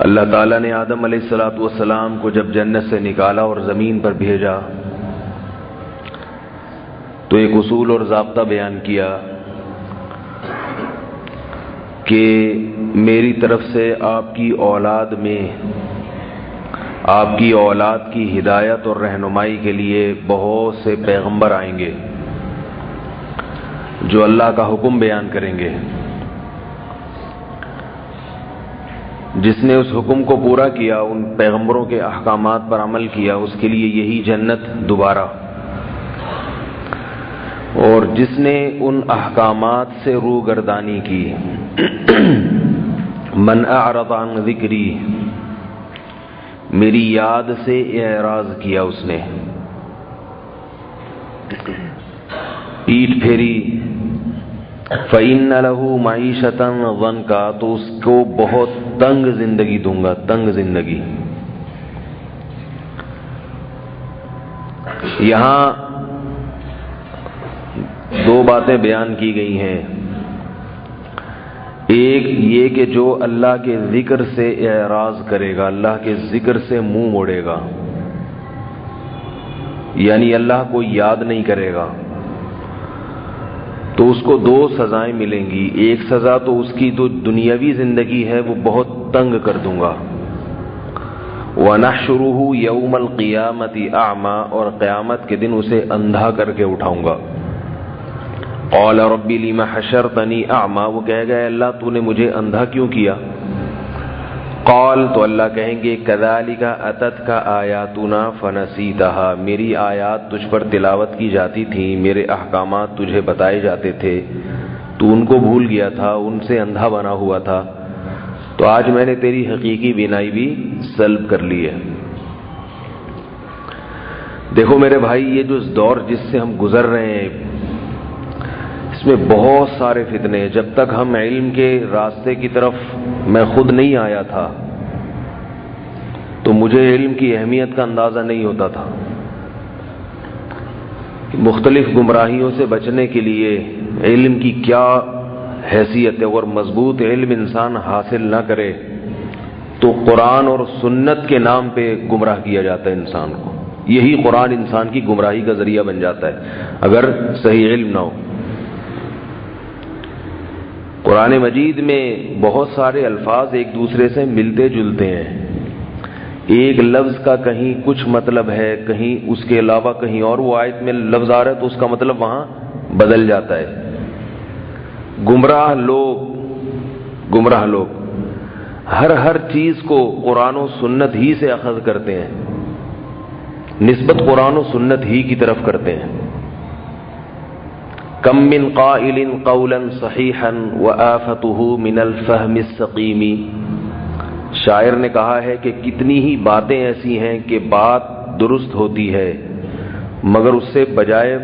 اللہ تعالیٰ نے آدم علیہ السلام کو جب جنت سے نکالا اور زمین پر بھیجا تو ایک اصول اور ضابطہ بیان کیا کہ میری طرف سے آپ کی اولاد میں آپ کی اولاد کی ہدایت اور رہنمائی کے لیے بہت سے پیغمبر آئیں گے جو اللہ کا حکم بیان کریں گے. جس نے اس حکم کو پورا کیا، ان پیغمبروں کے احکامات پر عمل کیا، اس کے لیے یہی جنت دوبارہ. اور جس نے ان احکامات سے روگردانی کی، من اعرض عن ذکری، میری یاد سے اعراض کیا، اس نے پیٹھ پھیری، فَإِنَّ لَهُ مَعِيشَةً ضَنْكًا، تو اس کو بہت تنگ زندگی دوں گا، تنگ زندگی. یہاں دو باتیں بیان کی گئی ہیں. ایک یہ کہ جو اللہ کے ذکر سے اعراض کرے گا، اللہ کے ذکر سے منہ موڑے گا، یعنی اللہ کو یاد نہیں کرے گا، تو اس کو دو سزائیں ملیں گی. ایک سزا تو اس کی جو دنیاوی زندگی ہے وہ بہت تنگ کر دوں گا. وَنَحْشُرُهُ يَوْمَ الْقِيَامَةِ أَعْمَى، اور قیامت کے دن اسے اندھا کر کے اٹھاؤں گا. قال رب لم حشرتنی اعمی، وہ کہے گا اللہ تو نے مجھے اندھا کیوں کیا. قال، تو اللہ کہیں گے کذالک اتتک آیاتنا فنسیتها، میری آیات تجھ پر تلاوت کی جاتی تھیں، میرے احکامات تجھے بتائے جاتے تھے، تو ان کو بھول گیا تھا، ان سے اندھا بنا ہوا تھا، تو آج میں نے تیری حقیقی بینائی بھی سلب کر لی ہے. دیکھو میرے بھائی، یہ جو دور جس سے ہم گزر رہے ہیں اس میں بہت سارے فتنے. جب تک ہم علم کے راستے کی طرف میں خود نہیں آیا تھا تو مجھے علم کی اہمیت کا اندازہ نہیں ہوتا تھا. مختلف گمراہیوں سے بچنے کے لیے علم کی کیا حیثیت ہے. اور مضبوط علم انسان حاصل نہ کرے تو قرآن اور سنت کے نام پہ گمراہ کیا جاتا ہے انسان کو. یہی قرآن انسان کی گمراہی کا ذریعہ بن جاتا ہے اگر صحیح علم نہ ہو. قرآن مجید میں بہت سارے الفاظ ایک دوسرے سے ملتے جلتے ہیں. ایک لفظ کا کہیں کچھ مطلب ہے، کہیں اس کے علاوہ کہیں اور وہ آیت میں لفظ آ رہا ہے تو اس کا مطلب وہاں بدل جاتا ہے. گمراہ لوگ ہر چیز کو قرآن و سنت ہی سے اخذ کرتے ہیں، نسبت قرآن و سنت ہی کی طرف کرتے ہیں. کم من قائل قولا صحیحا وآفته من الفہم السقیم، شاعر نے کہا ہے کہ کتنی ہی باتیں ایسی ہیں کہ بات درست ہوتی ہے مگر اس سے بجائے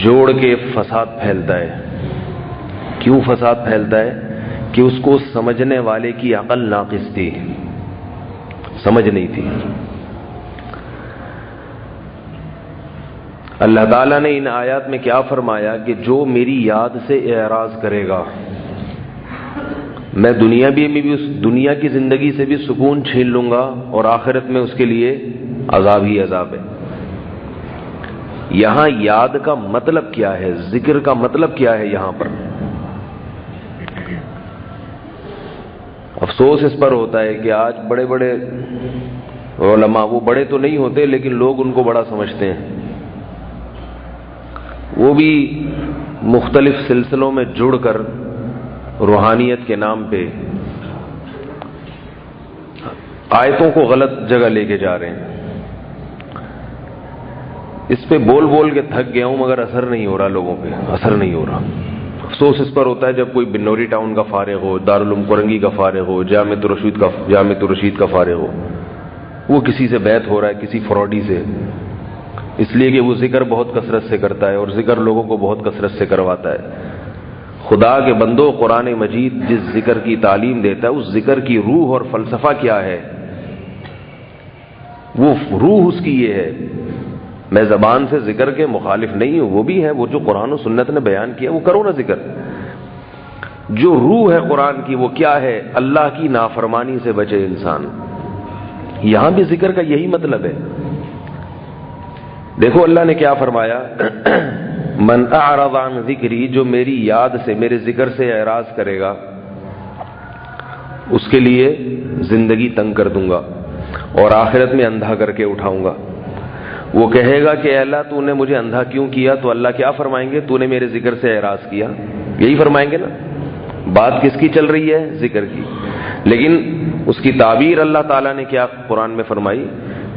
جوڑ کے فساد پھیلتا ہے. کیوں فساد پھیلتا ہے؟ کہ اس کو سمجھنے والے کی عقل ناقص تھی، سمجھ نہیں تھی. اللہ تعالیٰ نے ان آیات میں کیا فرمایا کہ جو میری یاد سے اعراض کرے گا، میں دنیا کی زندگی سے بھی سکون چھین لوں گا اور آخرت میں اس کے لیے عذاب ہی عذاب ہے. یہاں یاد کا مطلب کیا ہے، ذکر کا مطلب کیا ہے یہاں پر؟ افسوس اس پر ہوتا ہے کہ آج بڑے بڑے علماء، وہ بڑے تو نہیں ہوتے لیکن لوگ ان کو بڑا سمجھتے ہیں، وہ بھی مختلف سلسلوں میں جڑ کر روحانیت کے نام پہ آیتوں کو غلط جگہ لے کے جا رہے ہیں. اس پہ بول بول کے تھک گیا ہوں مگر اثر نہیں ہو رہا، لوگوں پہ اثر نہیں ہو رہا. افسوس اس پر ہوتا ہے جب کوئی بنوری ٹاؤن کا فارغ ہو، دارالعلوم کرنگی کا فارغ ہو، جامع رشید کا فارغ ہو، وہ کسی سے بیعت ہو رہا ہے، کسی فراڈی سے، اس لیے کہ وہ ذکر بہت کثرت سے کرتا ہے اور ذکر لوگوں کو بہت کثرت سے کرواتا ہے. خدا کے بندو، قرآن مجید جس ذکر کی تعلیم دیتا ہے اس ذکر کی روح اور فلسفہ کیا ہے؟ وہ روح اس کی یہ ہے. میں زبان سے ذکر کے مخالف نہیں ہوں، وہ بھی ہے، وہ جو قرآن و سنت نے بیان کیا وہ کرو نا ذکر. جو روح ہے قرآن کی وہ کیا ہے؟ اللہ کی نافرمانی سے بچے انسان. یہاں بھی ذکر کا یہی مطلب ہے. دیکھو اللہ نے کیا فرمایا، من اعرض عن ذکری، جو میری یاد سے، میرے ذکر سے اعراض کرے گا اس کے لیے زندگی تنگ کر دوں گا اور آخرت میں اندھا کر کے اٹھاؤں گا. وہ کہے گا کہ اے اللہ تو نے مجھے اندھا کیوں کیا؟ تو اللہ کیا فرمائیں گے؟ تو نے میرے ذکر سے اعراض کیا. یہی فرمائیں گے نا. بات کس کی چل رہی ہے؟ ذکر کی. لیکن اس کی تعبیر اللہ تعالیٰ نے کیا قرآن میں فرمائی؟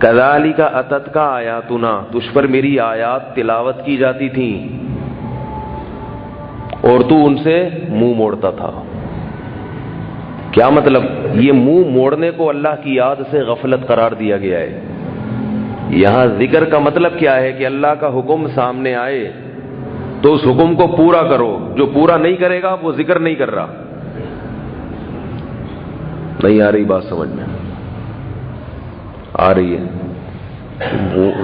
کذالک اتتک آیاتنا، تجھ پر میری آیات تلاوت کی جاتی تھیں اور تو ان سے منہ موڑتا تھا. کیا مطلب؟ یہ منہ موڑنے کو اللہ کی یاد سے غفلت قرار دیا گیا ہے. یہاں ذکر کا مطلب کیا ہے کہ اللہ کا حکم سامنے آئے تو اس حکم کو پورا کرو. جو پورا نہیں کرے گا وہ ذکر نہیں کر رہا. نہیں آ رہی بات سمجھ میں؟ آ رہی ہے؟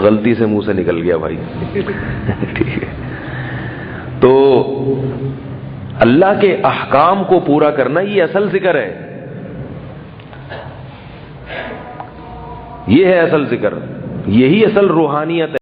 غلطی سے منہ سے نکل گیا بھائی. ٹھیک ہے. تو اللہ کے احکام کو پورا کرنا یہ اصل ذکر ہے. یہ ہے اصل ذکر. یہی اصل روحانیت ہے.